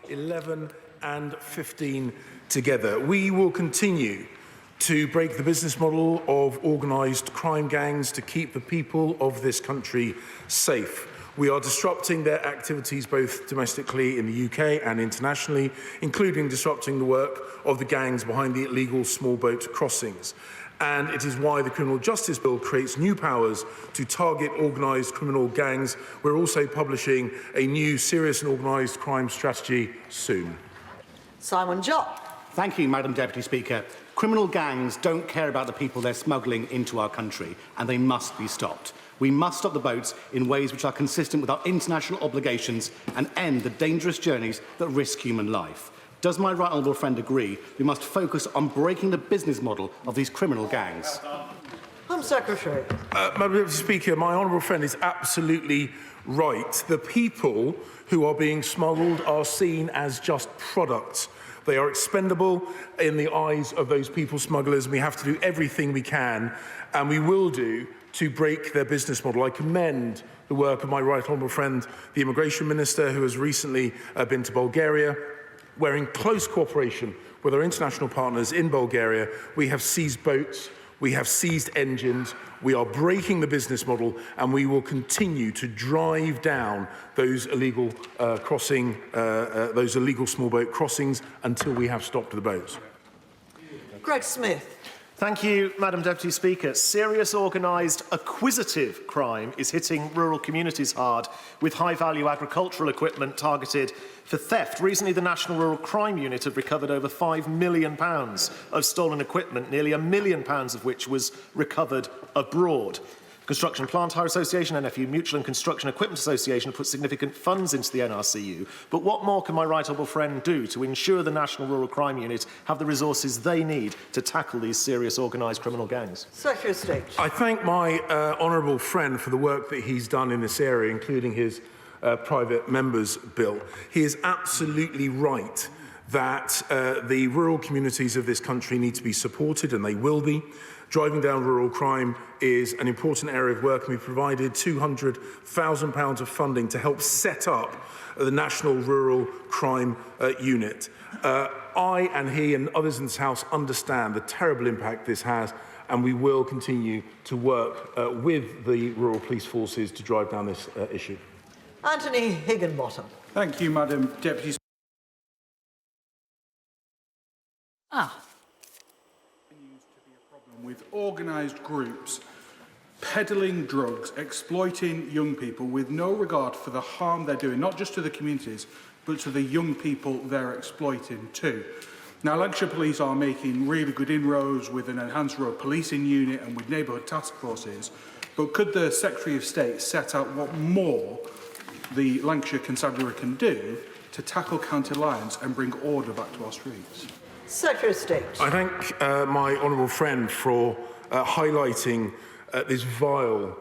11 and 15 together. We will continue to break the business model of organised crime gangs to keep the people of this country safe. We are disrupting their activities both domestically in the UK and internationally, including disrupting the work of the gangs behind the illegal small boat crossings. And it is why the Criminal Justice Bill creates new powers to target organised criminal gangs. We're also publishing a new serious and organised crime strategy soon. Simon Jott. Thank you, Madam Deputy Speaker. Criminal gangs don't care about the people they're smuggling into our country, and they must be stopped. We must stop the boats in ways which are consistent with our international obligations and end the dangerous journeys that risk human life. Does my right honourable friend agree we must focus on breaking the business model of these criminal gangs? Home Secretary. Madam Deputy Speaker, my honourable friend is absolutely right. The people who are being smuggled are seen as just products. They are expendable in the eyes of those people smugglers, and we have to do everything we can, and we will do, to break their business model. I commend the work of my right honourable friend, the Immigration Minister, who has recently been to Bulgaria, where in close cooperation with our international partners in Bulgaria, we have seized boats, we have seized engines, we are breaking the business model, and we will continue to drive down those illegal those illegal small boat crossings until we have stopped the boats. Greg Smith. Thank you, Madam Deputy Speaker. Serious organised acquisitive crime is hitting rural communities hard, with high-value agricultural equipment targeted for theft. Recently, the National Rural Crime Unit have recovered over £5 million of stolen equipment, nearly £1 million of which was recovered abroad. Construction Plant Hire Association, NFU Mutual and Construction Equipment Association have put significant funds into the NRCU. But what more can my right honourable friend do to ensure the National Rural Crime Unit have the resources they need to tackle these serious organised criminal gangs? Secretary of State. I thank my honourable friend for the work that he's done in this area, including his private members' bill. He is absolutely right that the rural communities of this country need to be supported, and they will be. Driving down rural crime is an important area of work, and we've provided £200,000 of funding to help set up the National Rural Crime Unit. I and he and others in this House understand the terrible impact this has, and we will continue to work with the rural police forces to drive down this issue. Anthony Higginbottom. Thank you, Madam Deputy Speaker. With organised groups peddling drugs, exploiting young people with no regard for the harm they're doing, not just to the communities, but to the young people they're exploiting too. Now, Lancashire Police are making really good inroads with an enhanced road policing unit and with neighbourhood task forces, but could the Secretary of State set out what more the Lancashire Constabulary can do to tackle county lines and bring order back to our streets? Secretary of State. I thank my honourable friend for highlighting this vile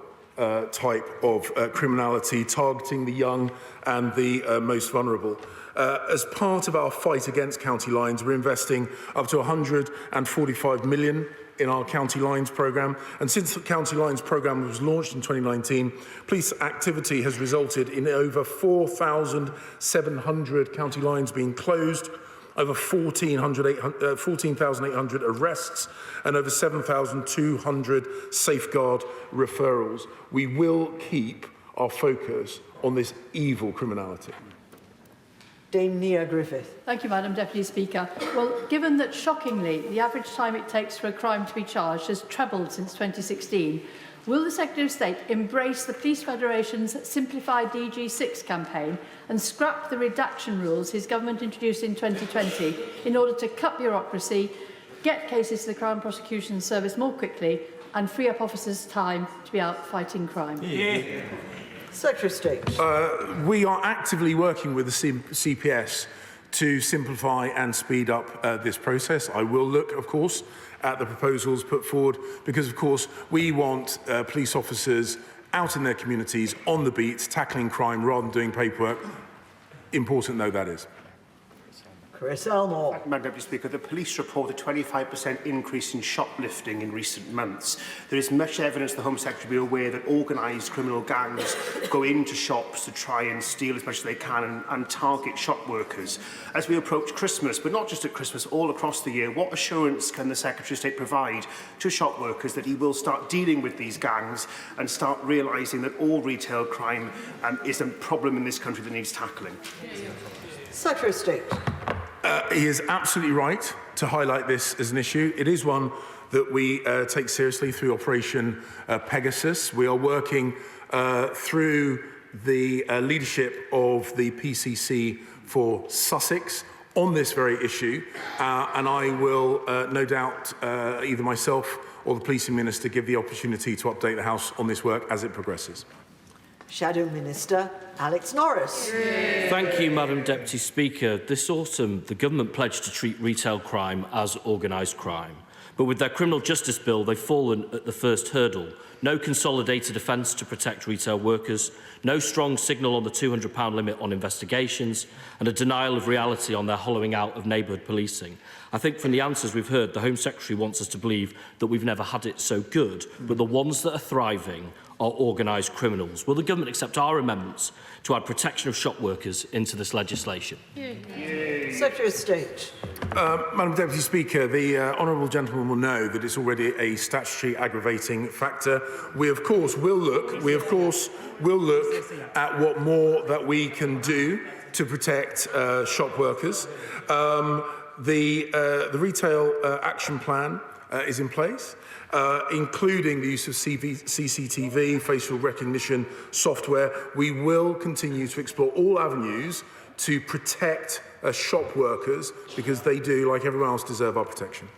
type of criminality targeting the young and the most vulnerable. As part of our fight against county lines, we're investing up to £145 million in our County Lines programme. And since the County Lines programme was launched in 2019, police activity has resulted in over 4,700 county lines being closed, over 14,800 arrests, and over 7,200 safeguard referrals. We will keep our focus on this evil criminality. Dame Nia Griffith. Thank you, Madam Deputy Speaker. Well, given that, shockingly, the average time it takes for a crime to be charged has trebled since 2016, will the Secretary of State embrace the Police Federation's simplified DG6 campaign and scrap the redaction rules his government introduced in 2020 in order to cut bureaucracy, get cases to the Crown Prosecution Service more quickly and free up officers' time to be out fighting crime? Yeah. Secretary of State. We are actively working with the CPS to simplify and speed up this process. I will look, of course, at the proposals put forward because, of course, we want police officers out in their communities, on the beat, tackling crime rather than doing paperwork. Important though that is. Chris Elmore. Madam Deputy Speaker, the police report a 25% increase in shoplifting in recent months. There is much evidence the Home Secretary will be aware that organised criminal gangs go into shops to try and steal as much as they can and target shop workers. As we approach Christmas, but not just at Christmas, all across the year, what assurance can the Secretary of State provide to shop workers that he will start dealing with these gangs and start realising that all retail crime is a problem in this country that needs tackling? Secretary of State. He is absolutely right to highlight this as an issue. It is one that we take seriously through Operation Pegasus. We are working through the leadership of the PCC for Sussex on this very issue, and I will no doubt either myself or the Policing Minister give the opportunity to update the House on this work as it progresses. Shadow Minister Alex Norris. Thank you, Madam Deputy Speaker. This autumn, the government pledged to treat retail crime as organised crime. But with their criminal justice bill, they've fallen at the first hurdle. No consolidated offence to protect retail workers, no strong signal on the £200 limit on investigations, and a denial of reality on their hollowing out of neighbourhood policing. I think from the answers we've heard, the Home Secretary wants us to believe that we've never had it so good, but the ones that are thriving are organised criminals. Will the government accept our amendments to add protection of shop workers into this legislation? Secretary of State. Madam Deputy Speaker, the honourable gentleman will know that it's already a statutory aggravating factor. We of course will look at what more that we can do to protect shop workers. The retail action plan is in place, including the use of CCTV, facial recognition software. We will continue to explore all avenues to protect shop workers because they do, like everyone else, deserve our protection.